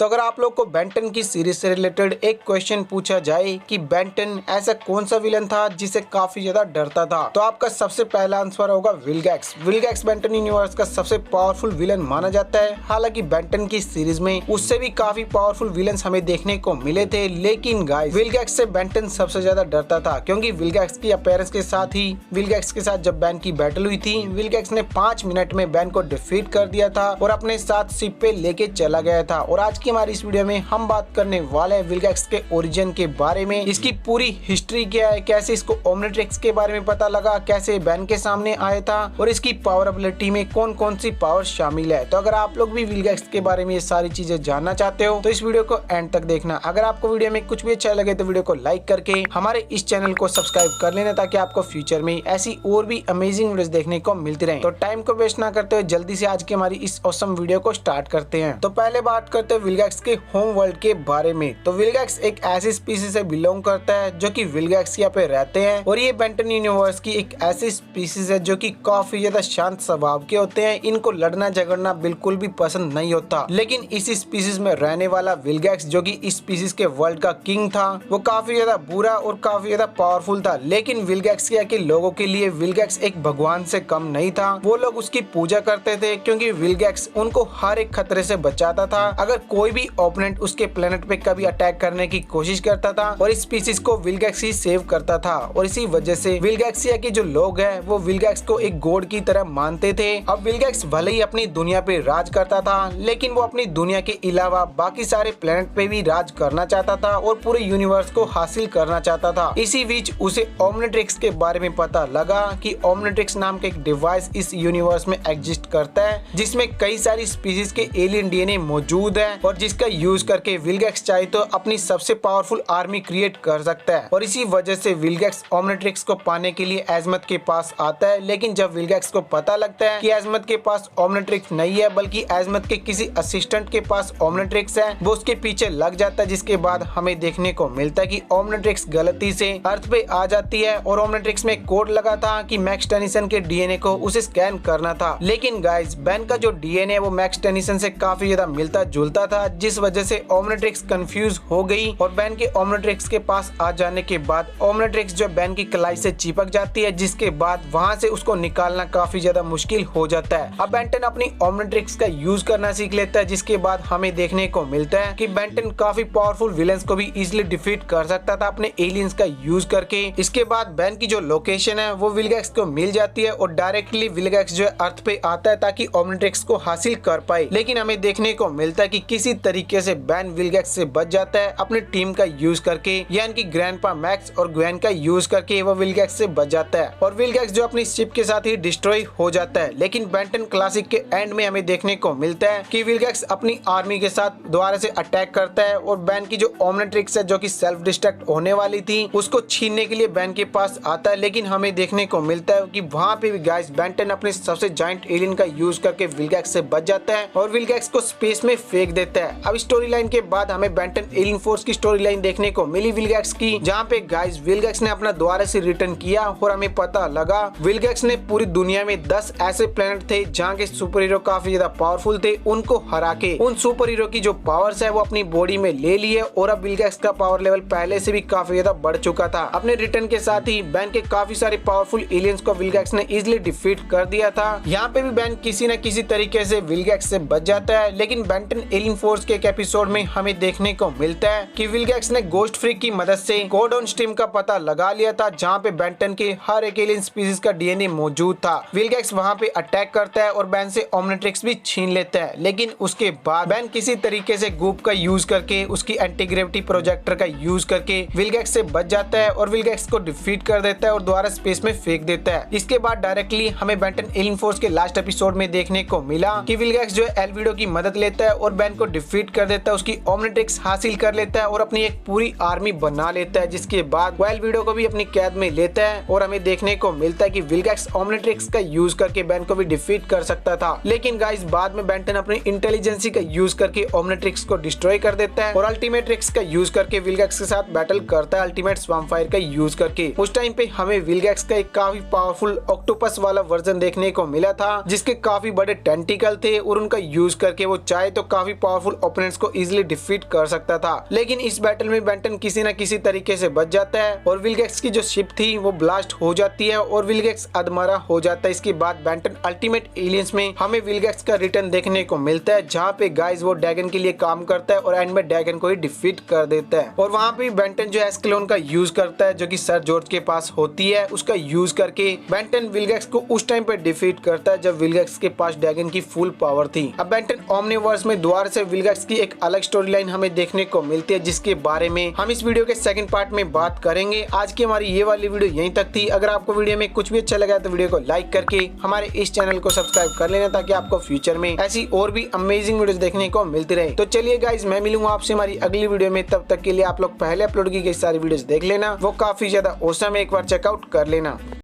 तो अगर आप लोग को बेन 10 की सीरीज से रिलेटेड एक क्वेश्चन पूछा जाए कि बेन 10 ऐसा कौन सा विलन था जिसे काफी ज्यादा डरता था, तो आपका सबसे पहला आंसर होगा विलगैक्स। विलगैक्स बेन 10 यूनिवर्स का सबसे पावरफुल विलन माना जाता है। हालांकि बेन 10 की सीरीज में उससे भी काफी पावरफुल विलन्स हमें देखने को मिले थे, लेकिन गाइस विलगैक्स से बेन 10 सबसे ज्यादा डरता था, क्योंकि विलगैक्स की अपीयरेंस के साथ ही विलगैक्स के साथ जब बेन की बैटल हुई थी, विलगैक्स ने 5 मिनट में बेन को डिफीट कर दिया था और अपने साथ शिप पे लेके चला गया था। और आज की हमारी इस वीडियो में हम बात करने वाले हैं विलगैक्स के ओरिजिन के बारे में, इसकी पूरी हिस्ट्री क्या है, कैसे इसको ओमनिट्रिक्स के बारे में पता लगा, कैसे बेन के सामने आया था और इसकी पावर एबिलिटी में कौन कौन सी पावर शामिल है। तो अगर आप लोग भी विलगैक्स के बारे में ये सारी चीजें जानना चाहते हो तो इस वीडियो को एंड तक देखना। अगर आपको वीडियो में कुछ भी अच्छा लगे तो वीडियो को लाइक करके हमारे इस चैनल को सब्सक्राइब कर लेना, ताकि आपको फ्यूचर में ऐसी और भी अमेजिंग वीडियोस देखने को मिलती रहे। तो टाइम को वेस्ट ना करते हुए जल्दी से आज की हमारी इस ऑसम वीडियो को स्टार्ट करते हैं। तो पहले बात करते हैं विलगैक्स के होम वर्ल्ड के बारे में। तो विलगैक्स एक ऐसी स्पीसीज से बिलोंग करता है जो कि विलगैक्सिया पे रहते हैं, और ये बेन 10 यूनिवर्स की एक ऐसी स्पीसीज है जो कि काफी ज्यादा शांत स्वभाव के होते हैं। इनको लड़ना झगड़ना बिल्कुल भी पसंद नहीं होता, लेकिन इसी स्पीसीज में रहने वाला विलगैक्स जो कि इस स्पीसीज के वर्ल्ड का किंग था, वो काफी ज्यादा बुरा और काफी ज्यादा पावरफुल था। लेकिन विलगैक्सिया के लोगों के लिए विलगैक्स एक भगवान से कम नहीं था। वो लोग उसकी पूजा करते थे, क्योंकि विलगैक्स उनको हर एक खतरे से बचाता था। अगर कोई भी ओपोनेंट उसके प्लेनेट पे कभी अटैक करने की कोशिश करता था और इस स्पीसीज को विलगैक्स ही सेव करता था, और इसी वजह से विलगैक्सिया के जो लोग हैं वो विलगैक्स को एक गॉड की तरह मानते थे। अब विलगैक्स भले ही अपनी दुनिया पे राज करता था, लेकिन वो अपनी दुनिया के अलावा बाकी सारे प्लेनेट पे भी राज करना चाहता था और पूरे यूनिवर्स को हासिल करना चाहता था। इसी बीच उसे ओमनिट्रिक्स के बारे में पता लगा कि ओमनिट्रिक्स नाम का एक डिवाइस इस यूनिवर्स में एग्जिस्ट करता है, जिसमें कई सारी स्पीसीज के एलियन डीएनए मौजूद है, और जिसका यूज करके विलगैक्स चाहे तो अपनी सबसे पावरफुल आर्मी क्रिएट कर सकता है। और इसी वजह से विलगैक्स ओमनिट्रिक्स को पाने के लिए एजमत के पास आता है। लेकिन जब विलगैक्स को पता लगता है कि एजमत के पास ओमनिट्रिक्स नहीं है, बल्कि एजमत के किसी असिस्टेंट के पास ओमनिट्रिक्स है, वो उसके पीछे लग जाता है। जिसके बाद हमें देखने को मिलता है कि ओमनिट्रिक्स गलती से अर्थ पे आ जाती है, और ओमनिट्रिक्स में कोड लगा था कि मैक्स टेनिसन के डीएनए को उसे स्कैन करना था। लेकिन गाइस बेन का जो डीएनए वो मैक्स टेनिसन से काफी ज्यादा मिलता जुलता था, जिस वजह से ओमनिट्रिक्स कंफ्यूज हो गई, और बेन के ओमनिट्रिक्स के पास आ जाने के बाद ओमनिट्रिक्स जो बेन की कलाई से चिपक जाती है, जिसके बाद वहां से उसको निकालना काफी ज्यादा मुश्किल हो जाता है। अब बेन 10 अपनी ओमनिट्रिक्स का यूज करना सीख लेता है, जिसके बाद हमें देखने को मिलता है कि बेन 10 काफी पावरफुल विलन्स को भी इजिली डिफीट कर सकता था अपने एलियंस का यूज करके। इसके बाद बेन की जो लोकेशन है वो विलगैक्स को मिल जाती है, और डायरेक्टली विलगैक्स जो है अर्थ पे आता है ताकि ओमनिट्रिक्स को हासिल कर पाए। लेकिन हमें देखने को मिलता है कि किसी तरीके से बेन विलगैक्स से बच जाता है अपने टीम का यूज करके, यानी कि ग्रैंडपा मैक्स और ग्वेन का यूज करके वो विलगैक्स से बच जाता है, और विलगैक्स जो अपनी शिप के साथ ही डिस्ट्रॉय हो जाता है। लेकिन बेन 10 क्लासिक के एंड में हमें देखने को मिलता है कि विलगैक्स अपनी आर्मी के साथ दोबारा से अटैक करता है, और बेन की जो ओमनिट्रिक्स है जो कि सेल्फ डिस्ट्रक्ट होने वाली थी उसको छीनने के लिए बेन के पास आता है। लेकिन हमें देखने को मिलता है कि वहां पे भी गाइस बेन 10 अपने सबसे जायंट एलियन का यूज करके विलगैक्स से बच जाता है और विलगैक्स को स्पेस में फेंक देता है। अब स्टोरी लाइन के बाद हमें बेन 10 एलियन फोर्स की स्टोरी लाइन देखने को मिली विलगैक्स की, जहाँ पे गाइस विलगैक्स ने अपना दोबारा से रिटर्न किया, और हमें पता लगा विलगैक्स ने पूरी दुनिया में 10 ऐसे प्लेनेट थे जहाँ के सुपर हीरो काफी ज्यादा पावरफुल थे, उनको हरा के उन सुपर हीरो की जो पावर्स है वो अपनी बॉडी में ले लिए, और अब विलगैक्स का पावर लेवल पहले से भी काफी ज्यादा बढ़ चुका था। अपने रिटर्न के साथ ही बेन के काफी सारे पावरफुल एलियंस को विलगैक्स ने इजिली डिफीट कर दिया था। यहाँ पे भी बेन किसी न किसी तरीके से विलगैक्स से बच जाता है। लेकिन बेन 10 एलियन फोर्स के एक एपिसोड में हमें देखने को मिलता है कि विलगैक्स ने गोस्ट फ्रीक की मदद से कोडॉन स्ट्रीम का पता लगा लिया था, जहाँ पे बेन 10 के हर एक एलियन स्पीसीज का डीएनए मौजूद था। विलगैक्स वहाँ पे अटैक करता है और बेन से ओमनिट्रिक्स भी छीन लेता है। लेकिन उसके बाद बेन किसी तरीके से गूप का यूज करके उसकी एंटी ग्रेविटी प्रोजेक्टर का यूज करके विलगैक्स से बच जाता है और विलगैक्स को डिफीट कर देता है और दोबारा स्पेस में फेंक देता है। इसके बाद डायरेक्टली हमें बेन 10 एलियन फोर्स के लास्ट एपिसोड में देखने को मिला कि विलगैक्स जो है एल्विडो की मदद लेता है और बेन को डिफीट कर देता है, उसकी ओमनिट्रिक्स हासिल कर लेता है और अपनी एक पूरी आर्मी बना लेता है। जिसके बाद वो एल्विडो को भी अपनी कैद में लेता है, और हमें देखने को मिलता है कि विलगैक्स ओमनिट्रिक्स का यूज करके बेन को भी डिफीट कर सकता था। लेकिन गाइस बाद में बेन 10 अपनी इंटेलिजेंसी का यूज करके ओमनिट्रिक्स को डिस्ट्रॉय कर देता है और अल्टीमेट्रिक्स का यूज करके विलगैक्स के साथ बैटल करता है अल्टीमेट स्वैम्पायर का यूज करके। उस टाइम पे हमें विलगैक्स का एक काफी पावरफुल ऑक्टोपस वाला वर्जन देखने को मिला था, जिसके काफी बड़े टेंटिकल थे और उनका यूज करके वो चाहे तो काफी पावरफुल पावरफुल ओपोनेंट्स को इजिली डिफीट कर सकता था। लेकिन इस बैटल में बेंटन किसी न किसी तरीके से बच जाता है और विलगैक्स की जो शिप थी वो ब्लास्ट हो जाती है और विलगैक्स अधमरा हो जाता है। इसके बाद बेंटन अल्टीमेट एलियंस में हमें विलगैक्स का रिटर्न देखने को मिलता है, जहाँ पे गाइस वो ड्रैगन के लिए काम करता है और एंड में ड्रैगन को ही डिफीट कर देता है। और वहाँ पे बेंटन जो एस्केलोन का यूज करता है, जो कि सर जॉर्ज के पास होती है, उसका यूज करके बेंटन विलगैक्स को उस टाइम पे डिफीट करता है जब विलगैक्स के पास ड्रैगन की फुल पावर थी। अब बेंटन ओमनीवर्स में दोबारा से विलगैक्स की एक अलग स्टोरी लाइन हमें देखने को मिलती है, जिसके बारे में हम इस वीडियो के सेकंड पार्ट में बात करेंगे। आज की हमारी ये वाली वीडियो यहीं तक थी। अगर आपको वीडियो में कुछ भी अच्छा लगा तो वीडियो को लाइक करके हमारे इस चैनल को सब्सक्राइब कर लेना, ताकि आपको फ्यूचर में ऐसी और भी अमेजिंग वीडियोस देखने को मिलती रहे। तो चलिए गाइस, मैं मिलूंगा आपसे हमारी अगली वीडियो में। तब तक के लिए आप लोग पहले अपलोड की गई सारी वीडियोस देख लेना, वो काफी ज्यादा औसम है, एक बार चेकआउट कर लेना।